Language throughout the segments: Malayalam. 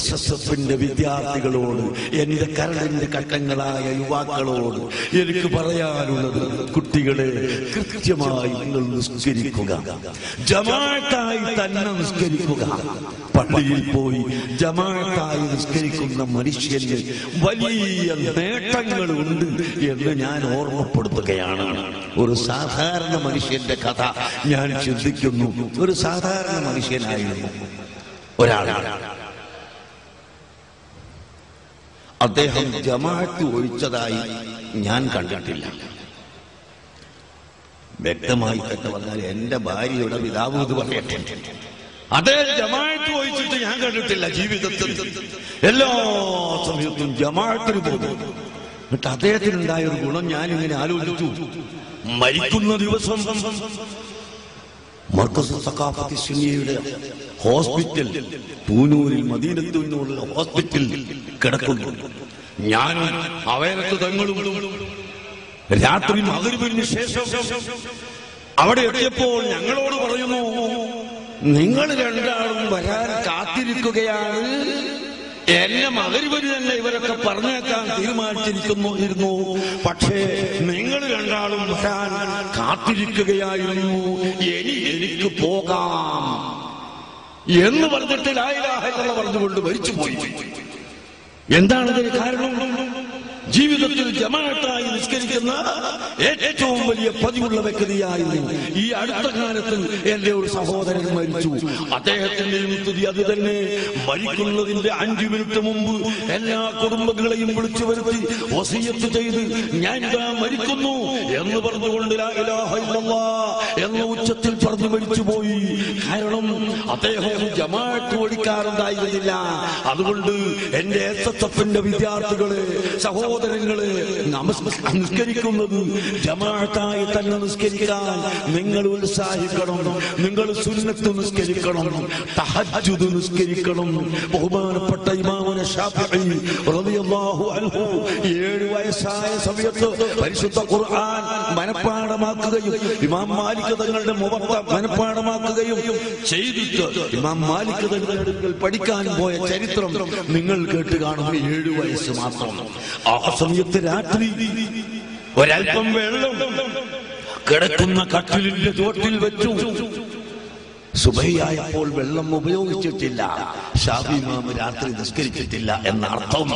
SSFന്റെ വിദ്യാർത്ഥികളോട്, എന്റെ കരളിന്റെ ഘട്ടങ്ങളായ യുവാക്കളോട് എനിക്ക് പറയാനുള്ളത്, കുട്ടികളെ കൃത്യമായി നിങ്ങൾ നിസ്കരിക്കുക, ജമാഅത്തായി തന്നെ നിസ്കരിക്കുക. പള്ളിയിൽ പോയി ജമാഅത്തായി നിസ്കരിക്കുന്ന മനുഷ്യന് വലിയ നേട്ടങ്ങളുണ്ട് എന്ന് ഞാൻ ഓർമ്മപ്പെടുത്തുകയാണ്. ഒരു സാധാരണ മനുഷ്യന്റെ കഥ ഞാൻ ചിന്തിക്കുന്നു. ഒരു സാധാരണ മനുഷ്യനായിരുന്നു ഒരാളാണ്. അദ്ദേഹം ജമാഅത്ത് ഒഴിച്ചതായി ഞാൻ കണ്ടിട്ടില്ല. വ്യക്തമായി തന്നെ പറഞ്ഞാൽ എന്റെ ഭാര്യയുടെ പിതാവ് ഇത് പറയട്ടെ, അദ്ദേഹം ജമാഅത്ത് ഒഴിച്ചിട്ട് ഞാൻ കണ്ടിട്ടില്ല ജീവിതത്തിൽ. എല്ലാ സമയത്തും ജമാഅത്തിന് പോകും. എന്നിട്ട് അദ്ദേഹത്തിനുണ്ടായ ഒരു ഗുണം ഞാനിങ്ങനെ ആലോചിച്ചു. മരിക്കുന്ന ദിവസം മർക്കസ് സഖാഫത്തി സുന്നിയുടെ ഹോസ്പിറ്റൽ പൂനൂരിൽ, മദീനത്തു നിന്നുള്ള ഹോസ്പിറ്റൽ കിടക്കുന്നു. ഞാനും അവയനത്ത് തങ്ങളും രാത്രി മഗ്‌രിബിന് ശേഷം അവിടെ എത്തിയപ്പോൾ ഞങ്ങളോട് പറയുന്നു, നിങ്ങൾ രണ്ടാളും വരാൻ കാത്തിരിക്കുകയാണ്. എന്നെ മഗ്‌രിബിന് തന്നെ ഇവരൊക്കെ പറഞ്ഞേക്കാൻ തീരുമാനിച്ചിരിക്കുന്നു. പക്ഷേ നിങ്ങൾ രണ്ടാളും വരാൻ കാത്തിരിക്കുകയായിരുന്നു. ഇനി എനിക്ക് പോകാം എന്ന് പറഞ്ഞിട്ട് ലാ ഇലാഹ ഇല്ലല്ലാഹ് പറഞ്ഞുകൊണ്ട് മരിച്ചുപോയി. എന്താണതിന് കാരണം? ജീവിതത്തിൽ ജമാഅത്തായി നിസ്കരിക്കുന്ന ഏറ്റവും വലിയ പതിവുള്ള വ്യക്തിയായിരുന്നു. ഈ അടുത്ത കാലത്ത് എന്റെ ഒരു സഹോദരൻ മരിച്ചു. അദ്ദേഹത്തിന്റെയും സ്ഥിതി അത് തന്നെ. മരിക്കുന്നതിന്റെ 5 മിനിറ്റ് മുമ്പ് എല്ലാ കുടുംബങ്ങളെയും വിളിച്ചു വരുത്തി വസിയത്ത് ചെയ്ത് ഞാനിതാ മരിക്കുന്നു എന്ന് പറഞ്ഞുകൊണ്ട് ലാ ഇലാഹ ഇല്ലല്ലാഹ് എന്ന ഉച്ചത്തിൽ പറഞ്ഞു മരിച്ചുപോയി. കാരണം അദ്ദേഹം ജമാഅത്ത് ഓടിക്കാറുണ്ടായിരുന്നില്ല. അതുകൊണ്ട് എന്റെ SSFന്റെ വിദ്യാർത്ഥികളെ, സഹോദരങ്ങളെ, നിസ്കരിക്കുന്നത് ജമാഅത്തായി തന്നെ നിസ്കരിക്കാൻ നിങ്ങൾ ഉത്സാഹിക്കണം. നിങ്ങൾ സുന്നത്ത് നിസ്കരിക്കണം, തഹജ്ജുദ് നിസ്കരിക്കണം. ബഹുമാനപ്പെട്ട ഇമാമുന ശാഫിഈ റളിയല്ലാഹു അൻഹു 7 വയസ്സായ സമയത്ത് പരിശുദ്ധ ഖുർആൻ മനഃപ്പാഠമാക്കുകയും ഇമാം മാലിക് തങ്ങളുടെ മുവത്ത മനഃപ്പാഠമാക്കുകയും ചെയ്തിട്ട് ഇമാം മാലിക് തങ്ങളുടെ അടുക്കൽ പഠിക്കാൻ പോയ ചരിത്രം നിങ്ങൾ കേട്ട് കാണും. 7 വയസ്സ് മാത്രം. ആ സമയത്ത് രാത്രി ഒരൽപ്പം വെള്ളം കിടക്കുന്ന കട്ടിലിന്റെ ചോട്ടിൽ വെച്ചു. സുബഹിയായപ്പോൾ വെള്ളം ഉപയോഗിച്ചിട്ടില്ല. ശാഫി ഇമാം രാത്രി നിസ്കരിച്ചിട്ടില്ല എന്ന അർത്ഥം.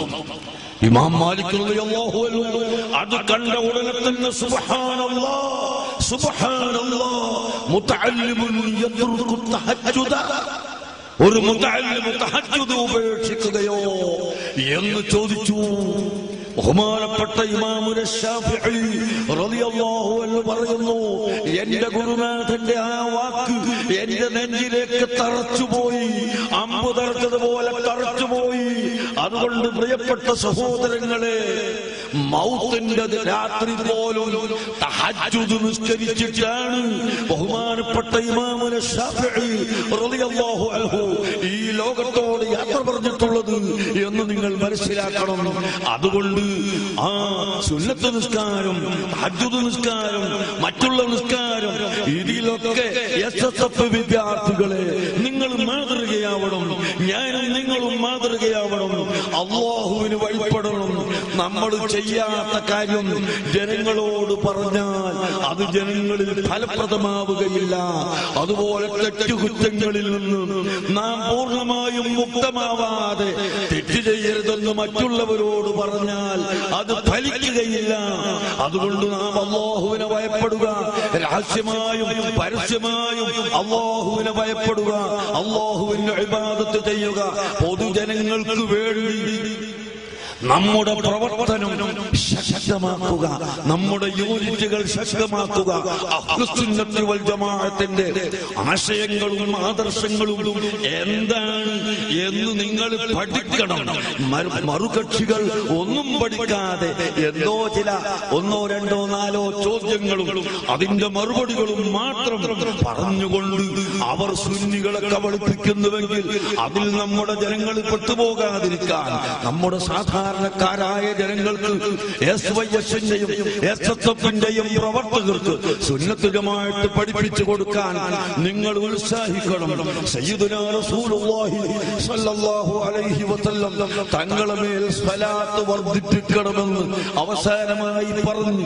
ഇമാം മാലിക് റളിയല്ലാഹു അൻഹു അത് കണ്ട ഉടനെ തന്നെ സുബ്ഹാനല്ലാഹ് സുബ്ഹാനല്ലാഹ് മുതഅല്ലിമുൻ യത്റുകു തഹജ്ജുദ, ഒരു മുതഅല്ലിം തഹജ്ജുദ് ഉപേക്ഷിക്കുകയോ എന്ന് ചോദിച്ചു. ബഹുമാനപ്പെട്ട ഇമാമുന ശാഫിഈ റളിയല്ലാഹു അൻഹു പറയുന്നു, എന്റെ ഗുരുനാഥന്റെ ആ വാക്ക് എന്റെ നെഞ്ചിലേക്ക് തറച്ചുപോയി, അമ്പ് തറച്ചതുപോലെ തറച്ചുപോയി. അതുകൊണ്ട് പ്രിയപ്പെട്ട സഹോദരങ്ങളെ, മൗത്തിന്റെ രാത്രി പോലും തഹജ്ജുദ് നിസ്കരിച്ചിട്ടാണ് ബഹുമാനപ്പെട്ട ഇമാമുന ശാഫിഈ റളിയല്ലാഹു അൻഹു ഈ ലോകത്തോട് യാത്ര പറഞ്ഞിട്ടുള്ളത് എന്ന് നിങ്ങൾ മനസ്സിലാക്കണം. അതുകൊണ്ട് ആ സുന്നത്ത് നിസ്കാരം, തഹജ്ജുദ് നിസ്കാരം, മറ്റുള്ള നിസ്കാരം, ഇതിലൊക്കെ SSF വിദ്യാർത്ഥികളെ നിങ്ങൾ മാതൃകയാവണം. ഞാനും നിങ്ങളും മാതൃകയാവണം. അല്ലാഹുവിന് വഴിപ്പെടണം. നമ്മൾ ചെയ്യാത്ത കാര്യം ജനങ്ങളോട് പറഞ്ഞാൽ അത് ജനങ്ങളിൽ ഫലപ്രദമാവുകയില്ല. അതുപോലെ തെറ്റുകുറ്റങ്ങളിൽ നിന്ന് നാം പൂർണ്ണമായും മുക്തമാവാതെ തെറ്റ് ചെയ്യരുതെന്ന് മറ്റുള്ളവരോട് പറഞ്ഞാൽ അത് ഫലിക്കുകയില്ല. അതുകൊണ്ട് നാം അല്ലാഹുവിനെ ഭയപ്പെടുക, രഹസ്യമായും പരസ്യമായും അല്ലാഹുവിനെ ഭയപ്പെടുക, അല്ലാഹുവിന്റെ ഇബാദത്ത് ചെയ്യുക. പൊതുജനങ്ങൾക്ക് വേണ്ടി നമ്മുടെ പ്രവർത്തനം ശക്തമാക്കുക, നമ്മുടെ യൂണിറ്റുകൾ ശക്തമാക്കുക. അഹ്ലുസുന്നത്തി വൽ ജമാഅത്തിന്റെ ആശയങ്ങളും ആദർശങ്ങളും എന്താണ് എന്ന് നിങ്ങൾ പഠിക്കണം. മറുകക്ഷികൾ ഒന്നും പഠിക്കാതെ ചില 1, 2, 4 ചോദ്യങ്ങളും അതിന്റെ മറുപടികളും മാത്രം പറഞ്ഞുകൊണ്ട് അവർ സുന്നികളെ കബളിപ്പിക്കുന്നുവെങ്കിൽ അതിൽ നമ്മുടെ ജനങ്ങൾ പെട്ടുപോകാതിരിക്കാൻ, നമ്മുടെ സാധാരണ സാധാരണക്കാരായ ജനങ്ങൾക്ക് SYS-ന്റെയും SSF-ന്റെയും പ്രവർത്തകർക്ക് സുന്നത്ത് ജമാഅത്ത് പഠിപ്പിച്ചു കൊടുക്കാൻ നിങ്ങൾ ഉത്സാഹിക്കണം. സയ്യിദുനാ റസൂലുള്ളാഹി സ്വല്ലല്ലാഹു അലൈഹി വസല്ലം തങ്ങളുടെ മേൽ സ്വലാത്ത് വർദ്ധിപ്പിക്കണമെന്ന് അവസാനമായി പറഞ്ഞു.